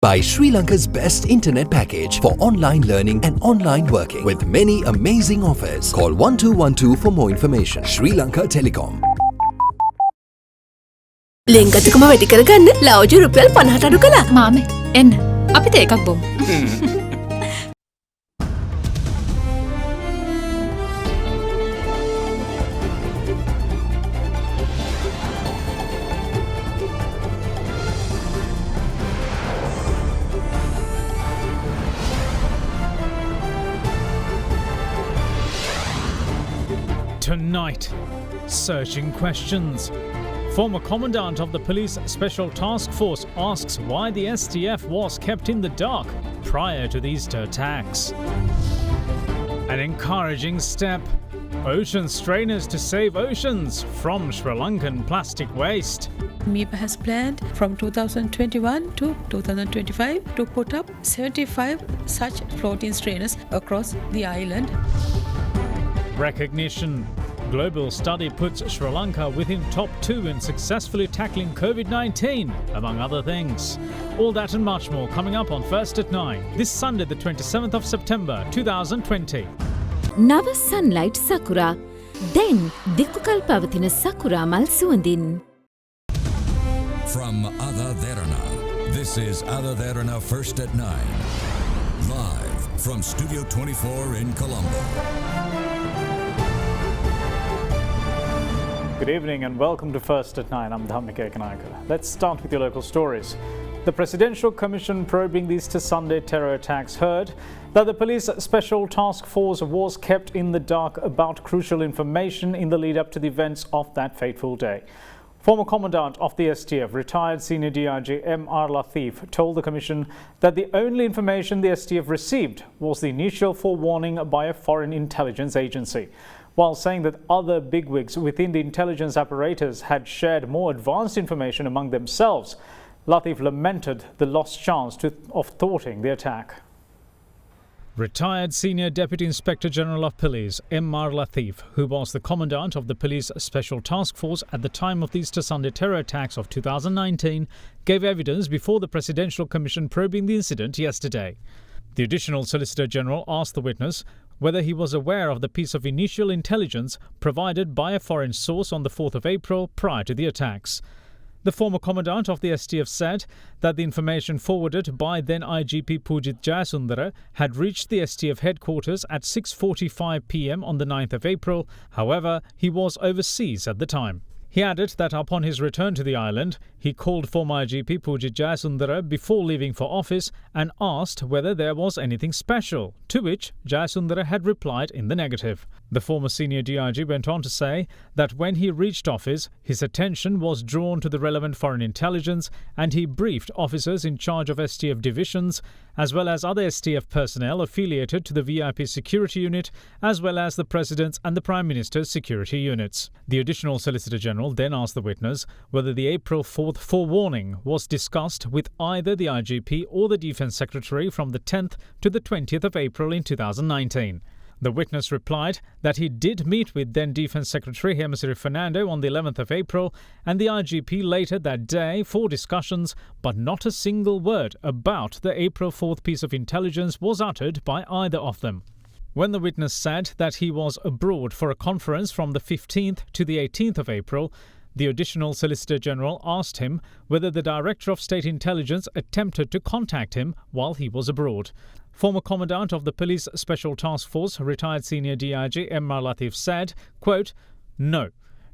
By Sri Lanka's best internet package for online learning and online working with many amazing offers. Call 1212 for more information. Sri Lanka Telecom. ලෙන්ගතුකම වැඩි කරගන්න ලව්ජු රුපියල් 50ට අඩු කළා. මාමේ එන්න අපිට එකක් බොමු. Tonight, searching questions. Former Commandant of the Police Special Task Force asks why the STF was kept in the dark prior to the Easter attacks. An encouraging step. Ocean strainers to save oceans from Sri Lankan plastic waste. MIPA has planned from 2021 to 2025 to put up 75 such floating strainers across the island. Recognition. Global study puts Sri Lanka within top 2 in successfully tackling COVID-19, among other things. All that and much more coming up on First at 9, this Sunday the 27th of September 2020. Nava Sunlight Sakura. Then Dikukal Pavatina Sakura Mal Suandin. From AdaDerana, this is AdaDerana First at 9. Live from Studio 24 in Colombo. Good evening and welcome to First at 9. I'm Dhammika Ekanaika. Let's start with your local stories. The Presidential Commission probing the Easter Sunday terror attacks heard that the Police Special Task Force was kept in the dark about crucial information in the lead up to the events of that fateful day. Former Commandant of the STF, retired Senior DIG M.R. Latif, told the Commission that the only information the STF received was the initial forewarning by a foreign intelligence agency. While saying that other bigwigs within the intelligence apparatus had shared more advanced information among themselves, Latif lamented the lost chance of thwarting the attack. Retired Senior Deputy Inspector General of Police M.R. Latif, who was the Commandant of the Police Special Task Force at the time of the Easter Sunday terror attacks of 2019, gave evidence before the Presidential Commission probing the incident yesterday. The Additional Solicitor General asked the witness whether he was aware of the piece of initial intelligence provided by a foreign source on the 4th of April prior to the attacks. The former Commandant of the STF said that the information forwarded by then IGP Pujith Jayasundara had reached the STF headquarters at 6:45 p.m. on the 9th of April. However, he was overseas at the time. He added that upon his return to the island, he called former IGP Pujith Jayasundara before leaving for office and asked whether there was anything special, to which Jayasundara had replied in the negative. The former senior DIG went on to say that when he reached office, his attention was drawn to the relevant foreign intelligence and he briefed officers in charge of STF divisions as well as other STF personnel affiliated to the VIP security unit as well as the President's and the Prime Minister's security units. The Additional Solicitor General then asked the witness whether the April 4th forewarning was discussed with either the IGP or the Defence Secretary from the 10th to the 20th of April in 2019. The witness replied that he did meet with then Defence Secretary Hemasiri Fernando on the 11th of April and the IGP later that day for discussions, but not a single word about the April 4th piece of intelligence was uttered by either of them. When the witness said that he was abroad for a conference from the 15th to the 18th of April, the Additional Solicitor General asked him whether the Director of State Intelligence attempted to contact him while he was abroad. Former Commandant of the Police Special Task Force, retired Senior DIG M.R. Latif said, quote, "No.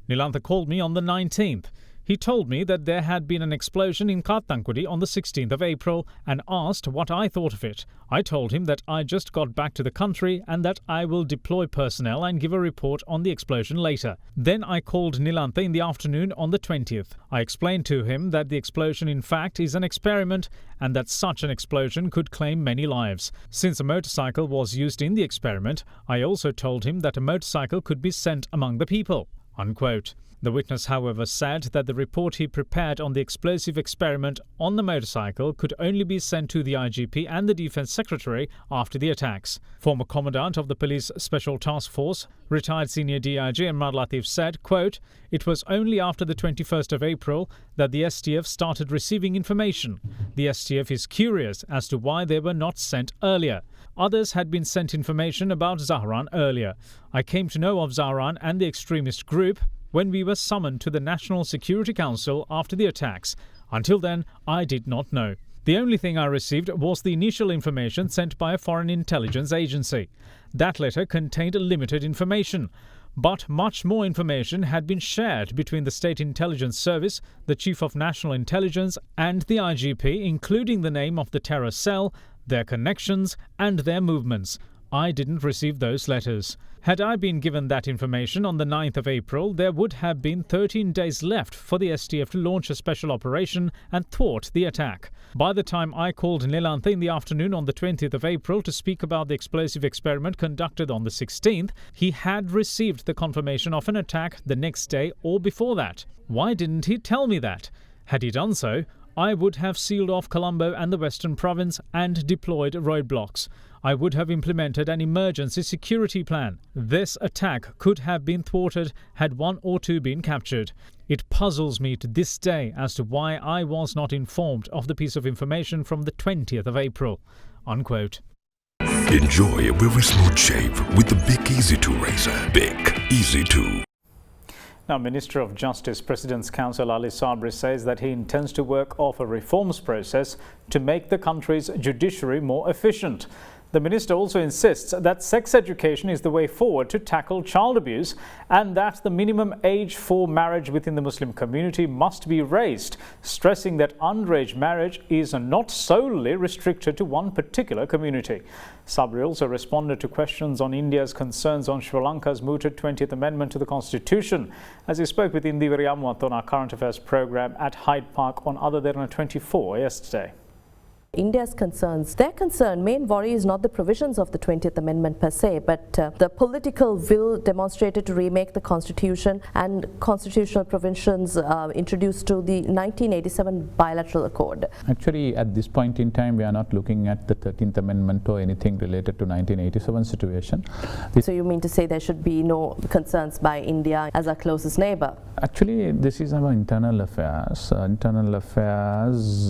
Nilantha called me on the 19th. He told me that there had been an explosion in Kattankudy on the 16th of April and asked what I thought of it. I told him that I just got back to the country and that I will deploy personnel and give a report on the explosion later. Then I called Nilantha in the afternoon on the 20th. I explained to him that the explosion in fact is an experiment and that such an explosion could claim many lives. Since a motorcycle was used in the experiment, I also told him that a motorcycle could be sent among the people." Unquote. The witness, however, said that the report he prepared on the explosive experiment on the motorcycle could only be sent to the IGP and the Defence Secretary after the attacks. Former Commandant of the Police Special Task Force, retired Senior DIG Imran Latif said, quote, "It was only after the 21st of April that the STF started receiving information. The STF is curious as to why they were not sent earlier. Others had been sent information about Zahran earlier. I came to know of Zahran and the extremist group when we were summoned to the National Security Council after the attacks. Until then, I did not know. The only thing I received was the initial information sent by a foreign intelligence agency. That letter contained limited information, but much more information had been shared between the State Intelligence Service, the Chief of National Intelligence and the IGP, including the name of the terror cell, their connections and their movements. I didn't receive those letters. Had I been given that information on the 9th of April, there would have been 13 days left for the STF to launch a special operation and thwart the attack. By the time I called Nilantha in the afternoon on the 20th of April to speak about the explosive experiment conducted on the 16th, he had received the confirmation of an attack the next day or before that. Why didn't he tell me that? Had he done so, I would have sealed off Colombo and the Western Province and deployed roadblocks. I would have implemented an emergency security plan. This attack could have been thwarted had one or two been captured. It puzzles me to this day as to why I was not informed of the piece of information from the 20th of April." Unquote. Enjoy a very smooth shave with the Bic Easy 2 razor. Bic Easy 2. Now, Minister of Justice, President's Counsel Ali Sabri says that he intends to work off a reforms process to make the country's judiciary more efficient. The minister also insists that sex education is the way forward to tackle child abuse and that the minimum age for marriage within the Muslim community must be raised, stressing that underage marriage is not solely restricted to one particular community. Sabri also responded to questions on India's concerns on Sri Lanka's mooted 20th Amendment to the Constitution as he spoke with Indi Viriyamuat on our current affairs program at Hyde Park on AdaDerana 24 yesterday. India's concerns, their main worry is not the provisions of the 20th Amendment per se, but the political will demonstrated to remake the Constitution and constitutional provisions introduced to the 1987 bilateral accord. Actually, at this point in time, we are not looking at the 13th Amendment or anything related to 1987 situation. So you mean to say there should be no concerns by India as our closest neighbor? Actually, this is our internal affairs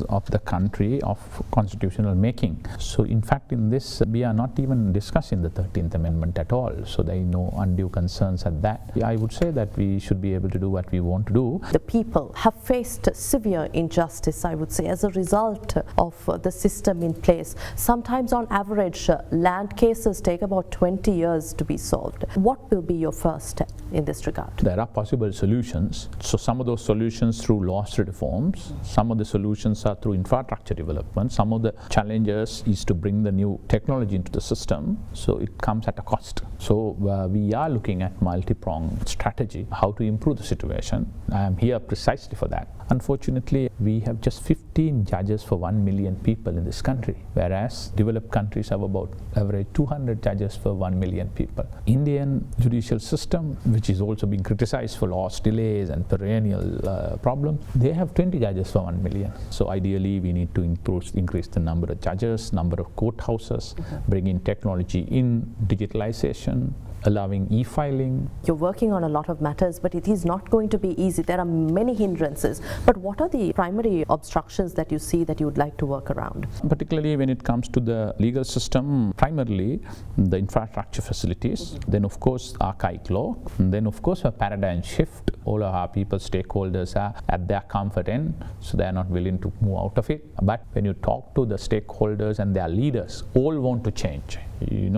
of the country, of constitutional making. So in fact, in this, we are not even discussing the 13th Amendment at all. So there are no undue concerns at that. I would say that we should be able to do what we want to do. The people have faced severe injustice, I would say, as a result of the system in place. Sometimes on average, land cases take about 20 years to be solved. What will be your first step in this regard? There are possible solutions. So some of those solutions through laws reforms, some of the solutions are through infrastructure development, some of the challenges is to bring the new technology into the system, so it comes at a cost. So we are looking at multi-pronged strategy, how to improve the situation. I am here precisely for that. Unfortunately, we have just 15 judges for 1 million people in this country, whereas developed countries have about average 200 judges for 1 million people. Indian judicial system, which is also being criticized for lost delays and perennial problems, they have 20 judges for 1 million. So ideally, we need to increase the number of judges, number of courthouses, bring in technology in digitalization, allowing e-filing. You're working on a lot of matters, but it is not going to be easy. There are many hindrances. But what are the primary obstructions that you see that you would like to work around? Particularly when it comes to the legal system, primarily the infrastructure facilities, then of course archaic law, and then of course a paradigm shift. All of our people, stakeholders are at their comfort end, so they are not willing to move out of it. But when you talk to the stakeholders and their leaders, all want to change.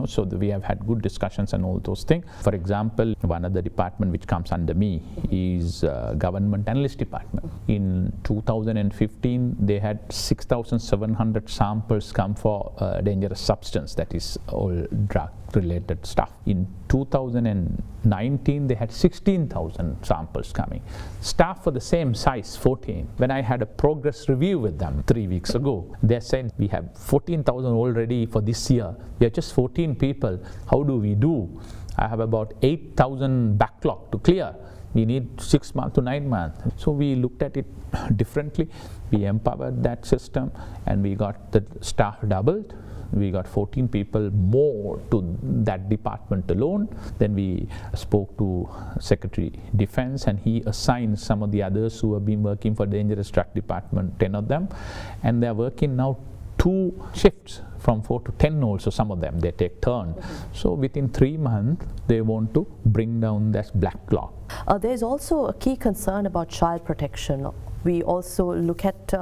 So we have had good discussions and all those things. For example, one of the department which comes under me is Government Analyst Department. In 2015, they had 6,700 samples come for dangerous substance, that is all drug-related stuff. In 2019, they had 16,000 samples coming. Staff for the same size, 14. When I had a progress review with them 3 weeks ago, they said we have 14,000 already for this year. We are just 14 people. How do we do? I have about 8,000 backlog to clear. We need 6 months to 9 months. So we looked at it differently. We empowered that system and we got the staff doubled. We got 14 people more to that department alone. Then we spoke to Secretary Defense and he assigned some of the others who have been working for Dangerous Drug Department, 10 of them. And they're working now 2 shifts from 4 to 10 also, some of them, they take turn. So within 3 months, they want to bring down that black clock. There's also a key concern about child protection. We also look at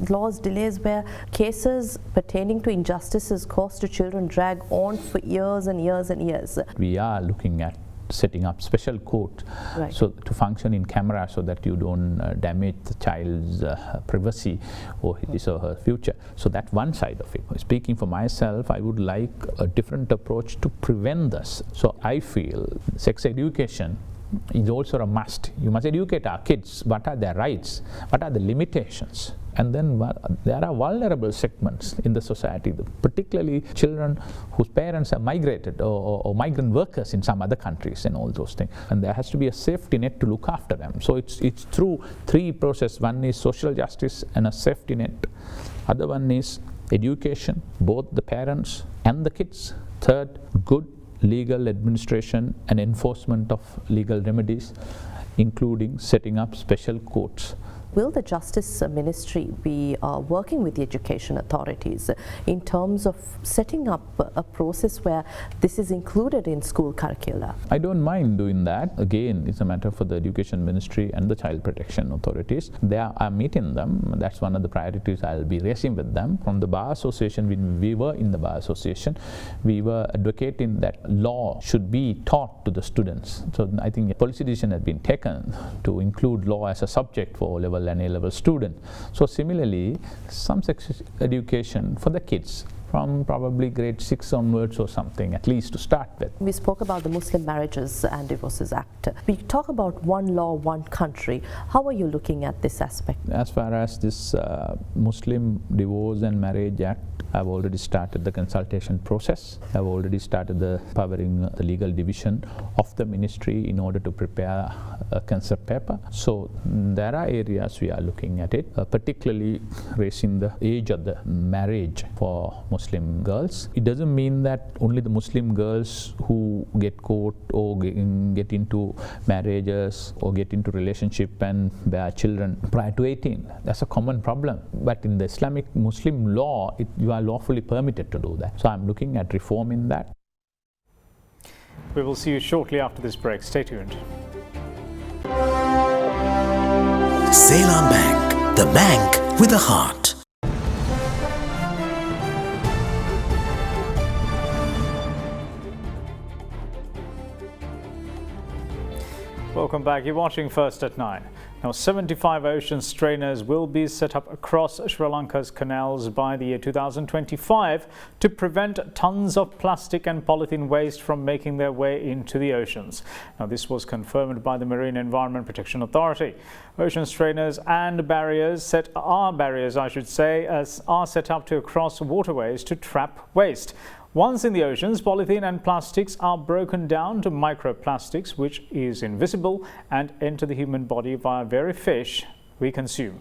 laws delays where cases pertaining to injustices caused to children drag on for years and years and years. We are looking at setting up special court so to function in camera so that you don't damage the child's privacy or his or her future. So that's one side of it. Speaking for myself, I would like a different approach to prevent this. So I feel sex education is also a must. You must educate our kids. What are their rights? What are the limitations? And then there are vulnerable segments in the society, particularly children whose parents have migrated or migrant workers in some other countries and all those things. And there has to be a safety net to look after them. So it's through 3 processes. One is social justice and a safety net. Other one is education, both the parents and the kids. Third, good legal administration and enforcement of legal remedies, including setting up special courts. Will the Justice Ministry be working with the education authorities in terms of setting up a process where this is included in school curricula? I don't mind doing that. Again, it's a matter for the Education Ministry and the Child Protection authorities. I'm meeting them. That's one of the priorities I'll be raising with them. From the Bar Association, when we were in the Bar Association, we were advocating that law should be taught to the students. So I think a policy decision has been taken to include law as a subject for O-level and A-level students. So similarly, some sex education for the kids from probably grade 6 onwards or something, at least to start with. We spoke about the Muslim Marriages and Divorces Act. We talk about one law, one country. How are you looking at this aspect? As far as this Muslim Divorce and Marriage Act, I've already started the consultation process. I've already started the powering the legal division of the ministry in order to prepare a concept paper. So there are areas we are looking at it, particularly raising the age of the marriage for Muslim girls. It doesn't mean that only the Muslim girls who get caught or get into marriages or get into relationship and bear children prior to 18. That's a common problem. But in the Islamic Muslim law, you are lawfully permitted to do that. So I'm looking at reforming that. We will see you shortly after this break. Stay tuned. Ceylon Bank, the bank with a heart. Welcome back. You're watching First at 9. Now, 75 ocean strainers will be set up across Sri Lanka's canals by the year 2025 to prevent tons of plastic and polythene waste from making their way into the oceans. Now, this was confirmed by the Marine Environment Protection Authority. Ocean strainers and barriers are set up to cross waterways to trap waste. Once in the oceans, polythene and plastics are broken down to microplastics, which is invisible and enter the human body via very fish we consume.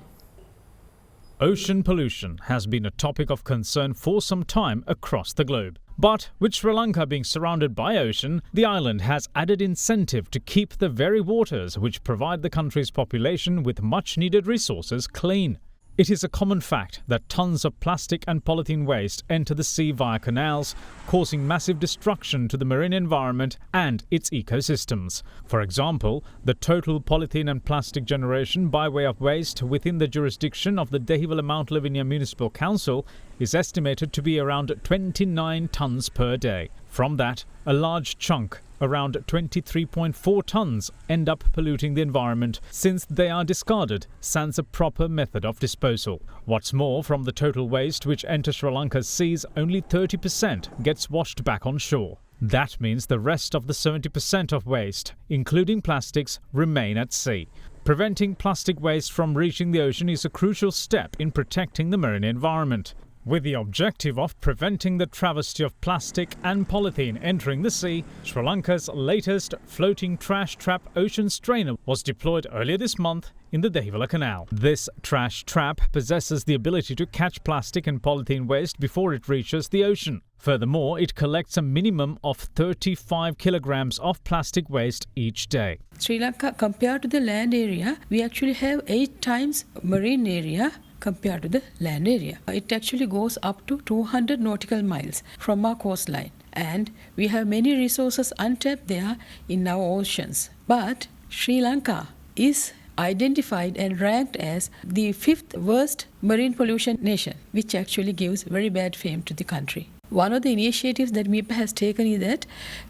Ocean pollution has been a topic of concern for some time across the globe. But with Sri Lanka being surrounded by ocean, the island has added incentive to keep the very waters which provide the country's population with much-needed resources clean. It is a common fact that tons of plastic and polythene waste enter the sea via canals, causing massive destruction to the marine environment and its ecosystems. For example, the total polythene and plastic generation by way of waste within the jurisdiction of the Dehiwala Mount Lavinia Municipal Council is estimated to be around 29 tons per day. From that, a large chunk, around 23.4 tons, end up polluting the environment since they are discarded sans a proper method of disposal. What's more, from the total waste which enters Sri Lanka's seas, only 30% gets washed back on shore. That means the rest of the 70% of waste, including plastics, remain at sea. Preventing plastic waste from reaching the ocean is a crucial step in protecting the marine environment. With the objective of preventing the travesty of plastic and polythene entering the sea, Sri Lanka's latest floating trash trap ocean strainer was deployed earlier this month in the Dehiwala Canal. This trash trap possesses the ability to catch plastic and polythene waste before it reaches the ocean. Furthermore, it collects a minimum of 35 kilograms of plastic waste each day. Sri Lanka, compared to the land area, we actually have 8 times marine area compared to the land area. It actually goes up to 200 nautical miles from our coastline, and we have many resources untapped there in our oceans. But Sri Lanka is identified and ranked as the 5th worst marine pollution nation, which actually gives very bad fame to the country. One of the initiatives that MIPA has taken is that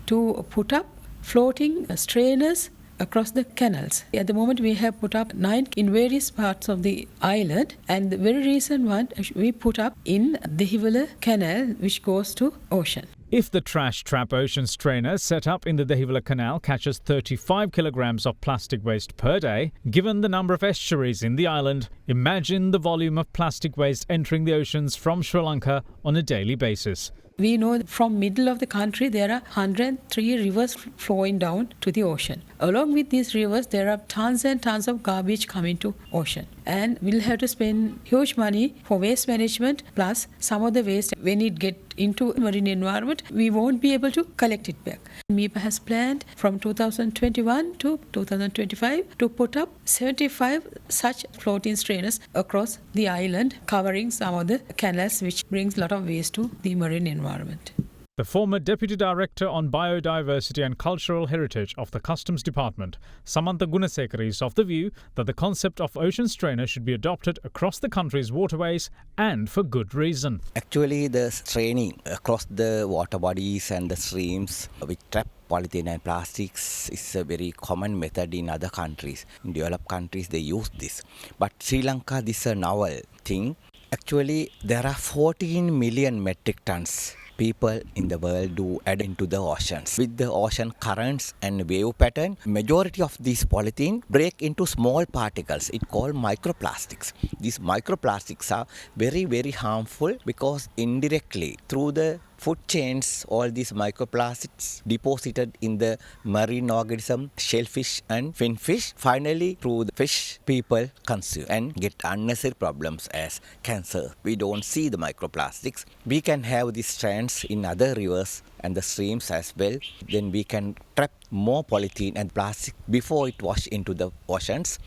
to put up floating strainers across the canals. At the moment we have put up 9 in various parts of the island, and the very recent one we put up in the Dehiwala Canal, which goes to ocean. If the trash trap ocean strainer set up in the Dehiwala Canal catches 35 kilograms of plastic waste per day, given the number of estuaries in the island, imagine the volume of plastic waste entering the oceans from Sri Lanka on a daily basis. We know from middle of the country there are 103 rivers flowing down to the ocean. Along with these rivers there are tons and tons of garbage coming to ocean. And we'll have to spend huge money for waste management, plus some of the waste, when it gets into marine environment, we won't be able to collect it back. MIPA has planned from 2021 to 2025 to put up 75 such floating strainers across the island, covering some of the canals, which brings a lot of waste to the marine environment. The former Deputy Director on Biodiversity and Cultural Heritage of the Customs Department, Samantha Gunasekara, is of the view that the concept of ocean strainer should be adopted across the country's waterways, and for good reason. Actually, the straining across the water bodies and the streams which trap polythene and plastics is a very common method in other countries. In developed countries, they use this. But Sri Lanka, this is a novel thing. Actually, there are 14 million metric tons people in the world do add into the oceans. With the ocean currents and wave pattern, majority of these polythene break into small particles. It's called microplastics. These microplastics are very, very harmful because indirectly through the food chains, all these microplastics deposited in the marine organism, shellfish and finfish, finally through the fish people consume and get unnecessary problems as cancer. We don't see the microplastics. We can have these strands in other rivers and the streams as well. Then we can trap more polythene and plastic before it washes into the oceans.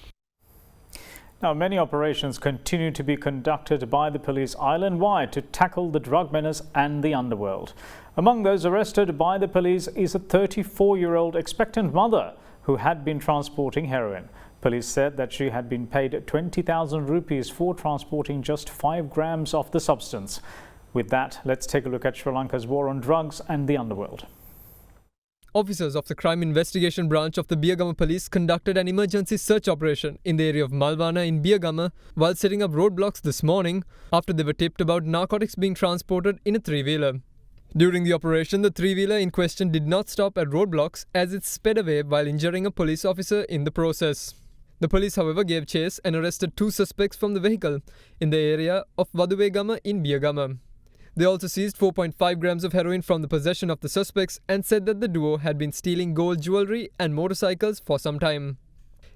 Now, many operations continue to be conducted by the police island-wide to tackle the drug menace and the underworld. Among those arrested by the police is a 34-year-old expectant mother who had been transporting heroin. Police said that she had been paid 20,000 rupees for transporting just 5 grams of the substance. With that, let's take a look at Sri Lanka's war on drugs and the underworld. Officers of the Crime Investigation Branch of the Biyagama Police conducted an emergency search operation in the area of Malvana in Biyagama while setting up roadblocks this morning after they were tipped about narcotics being transported in a 3-wheeler. During the operation, the 3-wheeler in question did not stop at roadblocks as it sped away while injuring a police officer in the process. The police, however, gave chase and arrested 2 suspects from the vehicle in the area of Vaduvegama in Biyagama. They also seized 4.5 grams of heroin from the possession of the suspects and said that the duo had been stealing gold jewellery and motorcycles for some time.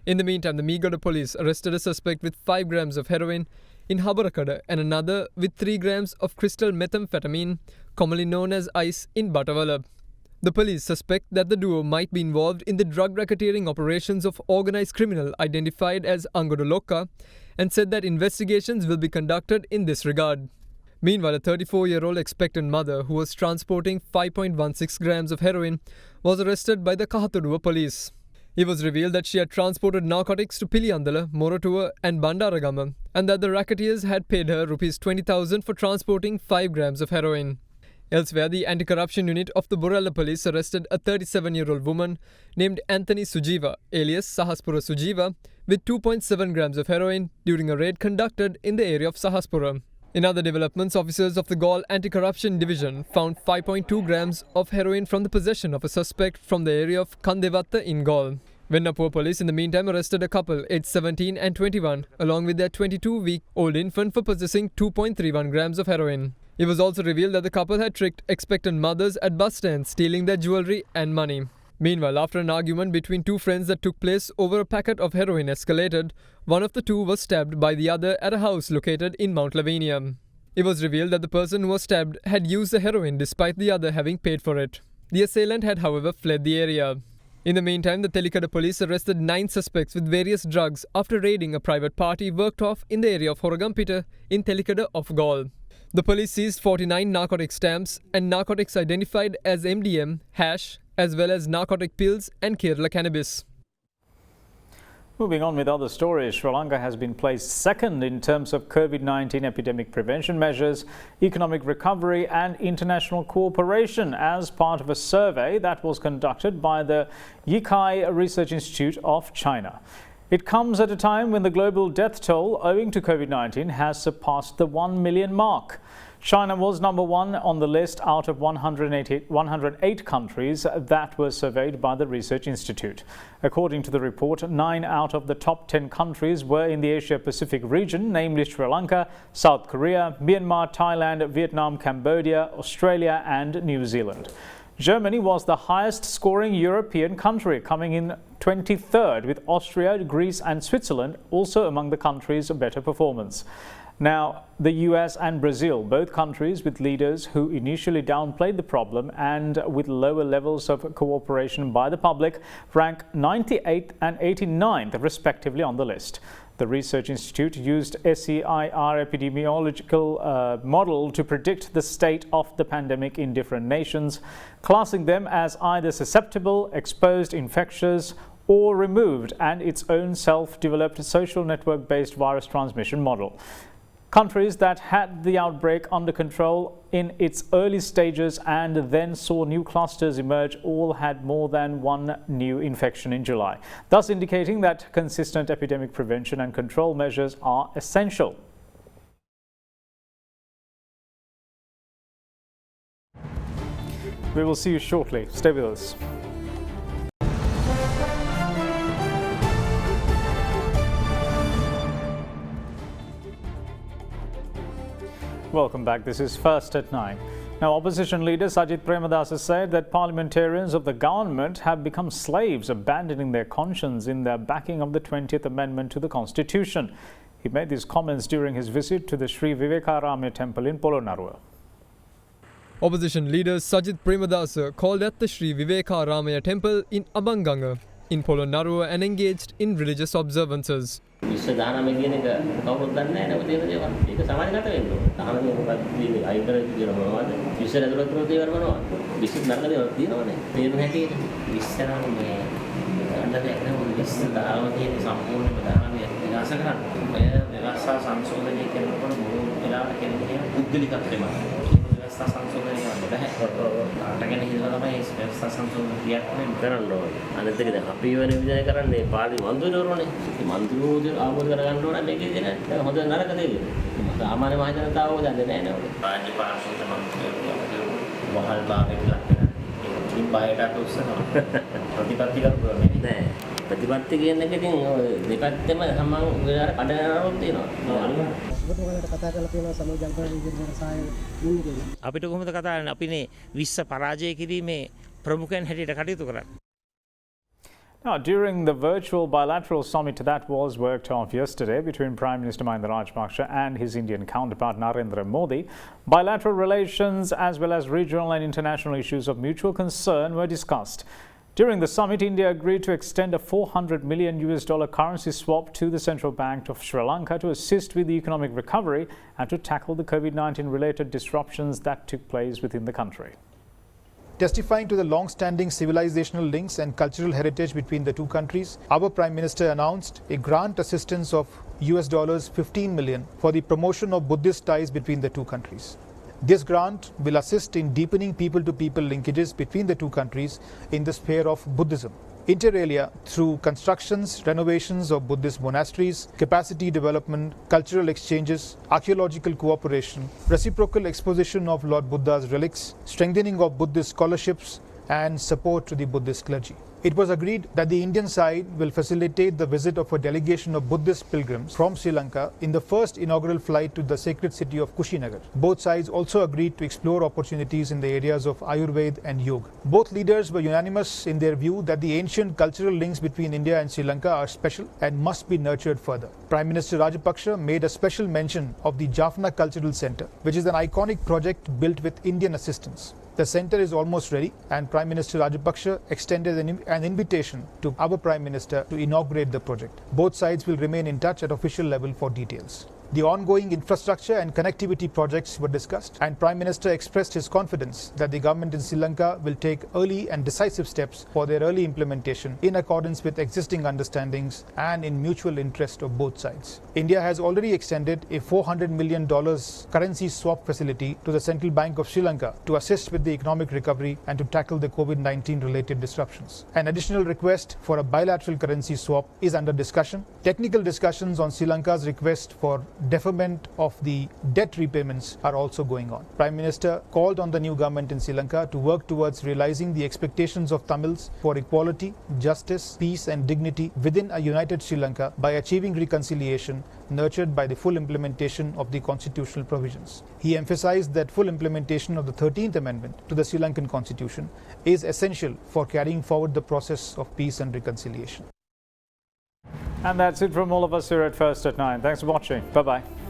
In the meantime, the Meegoda police arrested a suspect with 5 grams of heroin in Habarakada and another with 3 grams of crystal methamphetamine, commonly known as ice, in Batavala. The police suspect that the duo might be involved in the drug racketeering operations of organised criminal identified as Angodoloka and said that investigations will be conducted in this regard. Meanwhile, a 34-year-old expectant mother who was transporting 5.16 grams of heroin was arrested by the Kahatuduwa police. It was revealed that she had transported narcotics to Piliyandala, Moratuwa and Bandaragama, and that the racketeers had paid her Rs 20,000 for transporting 5 grams of heroin. Elsewhere, the anti-corruption unit of the Borella police arrested a 37-year-old woman named Anthony Sujiva, alias Sahaspura Sujiva, with 2.7 grams of heroin during a raid conducted in the area of Sahaspura. In other developments, officers of the Gaul Anti-Corruption Division found 5.2 grams of heroin from the possession of a suspect from the area of Kandevatta in Gaul. Venapur police in the meantime arrested a couple aged 17 and 21 along with their 22-week-old infant for possessing 2.31 grams of heroin. It was also revealed that the couple had tricked expectant mothers at bus stands, stealing their jewelry and money. Meanwhile, after an argument between two friends that took place over a packet of heroin escalated, one of the two was stabbed by the other at a house located in Mount Lavinia. It was revealed that the person who was stabbed had used the heroin despite the other having paid for it. The assailant had, however, fled the area. In the meantime, the Telikada police arrested 9 suspects with various drugs after raiding a private party worked off in the area of Horagampita in Telikada of Gaul. The police seized 49 narcotic stamps and narcotics identified as MDM, hash, as well as narcotic pills and Kerala cannabis. Moving on with other stories, Sri Lanka has been placed second in terms of COVID-19 epidemic prevention measures, economic recovery and international cooperation as part of a survey that was conducted by the Yikai Research Institute of China. It comes at a time when the global death toll owing to COVID-19 has surpassed the 1 million mark. China was number 1 on the list out of 108 countries that were surveyed by the Research Institute. According to the report, 9 out of the top 10 countries were in the Asia-Pacific region, namely Sri Lanka, South Korea, Myanmar, Thailand, Vietnam, Cambodia, Australia and New Zealand. Germany was the highest-scoring European country, coming in 23rd, with Austria, Greece and Switzerland also among the countries of better performance. Now, the US and Brazil, both countries with leaders who initially downplayed the problem and with lower levels of cooperation by the public, rank 98th and 89th respectively on the list. The Research Institute used SEIR epidemiological model to predict the state of the pandemic in different nations, classing them as either susceptible, exposed, infectious, or removed, and its own self-developed social network-based virus transmission model. Countries that had the outbreak under control in its early stages and then saw new clusters emerge all had more than 1 new infection in July, thus indicating that consistent epidemic prevention and control measures are essential. We will see you shortly. Stay with us. Welcome back. This is First at 9. Now, opposition leader Sajith Premadasa said that parliamentarians of the government have become slaves, abandoning their conscience in their backing of the 20th Amendment to the Constitution. He made these comments during his visit to the Sri Vivekarama temple in Polonnaruwa. Opposition leader Sajith Premadasa called at the Sri Vivekarama temple in Abanganga in Polonnaruwa and engaged in religious observances. ප්‍රතිපත්ති කියන එක ඉතින් දෙපැත්තෙම සමන් වෙලාවට කඩනරොත් තියෙනවා. කතා කරලා තියෙනවා සමග ජනතාවගේ විදිහට සහාය දුන්නේ කියලා. අපිට කොහොමද කතා කරන්නේ? අපිනේ විශ්ව පරාජය කිරීමේ ප්‍රමුඛයන් හැටියට කටයුතු කරන්නේ. Now, during the virtual bilateral summit that was worked off yesterday between Prime Minister Mahinda Rajapaksa and his Indian counterpart Narendra Modi, bilateral relations as well as regional and international issues of mutual concern were discussed. During the summit, India agreed to extend a $400 million currency swap to the Central Bank of Sri Lanka to assist with the economic recovery and to tackle the COVID-19 related disruptions that took place within the country. Testifying to the long-standing civilizational links and cultural heritage between the two countries, our Prime Minister announced a grant assistance of $15 million for the promotion of Buddhist ties between the two countries. This grant will assist in deepening people-to-people linkages between the two countries in the sphere of Buddhism. Inter alia, through constructions, renovations of Buddhist monasteries, capacity development, cultural exchanges, archaeological cooperation, reciprocal exposition of Lord Buddha's relics, strengthening of Buddhist scholarships, and support to the Buddhist clergy. It was agreed that the Indian side will facilitate the visit of a delegation of Buddhist pilgrims from Sri Lanka in the first inaugural flight to the sacred city of Kushinagar. Both sides also agreed to explore opportunities in the areas of Ayurveda and Yoga. Both leaders were unanimous in their view that the ancient cultural links between India and Sri Lanka are special and must be nurtured further. Prime Minister Rajapaksa made a special mention of the Jaffna Cultural Centre, which is an iconic project built with Indian assistance. The centre is almost ready, and Prime Minister Rajapaksa extended an invitation to our Prime Minister to inaugurate the project. Both sides will remain in touch at official level for details. The ongoing infrastructure and connectivity projects were discussed, and Prime Minister expressed his confidence that the government in Sri Lanka will take early and decisive steps for their early implementation in accordance with existing understandings and in mutual interest of both sides. India has already extended a $400 million currency swap facility to the Central Bank of Sri Lanka to assist with the economic recovery and to tackle the COVID-19 related disruptions. An additional request for a bilateral currency swap is under discussion. Technical discussions on Sri Lanka's request for deferment of the debt repayments are also going on. Prime Minister called on the new government in Sri Lanka to work towards realizing the expectations of Tamils for equality, justice, peace and dignity within a united Sri Lanka by achieving reconciliation nurtured by the full implementation of the constitutional provisions. He emphasized that full implementation of the 13th Amendment to the Sri Lankan Constitution is essential for carrying forward the process of peace and reconciliation. And that's it from all of us here at First at 9. Thanks for watching. Bye-bye.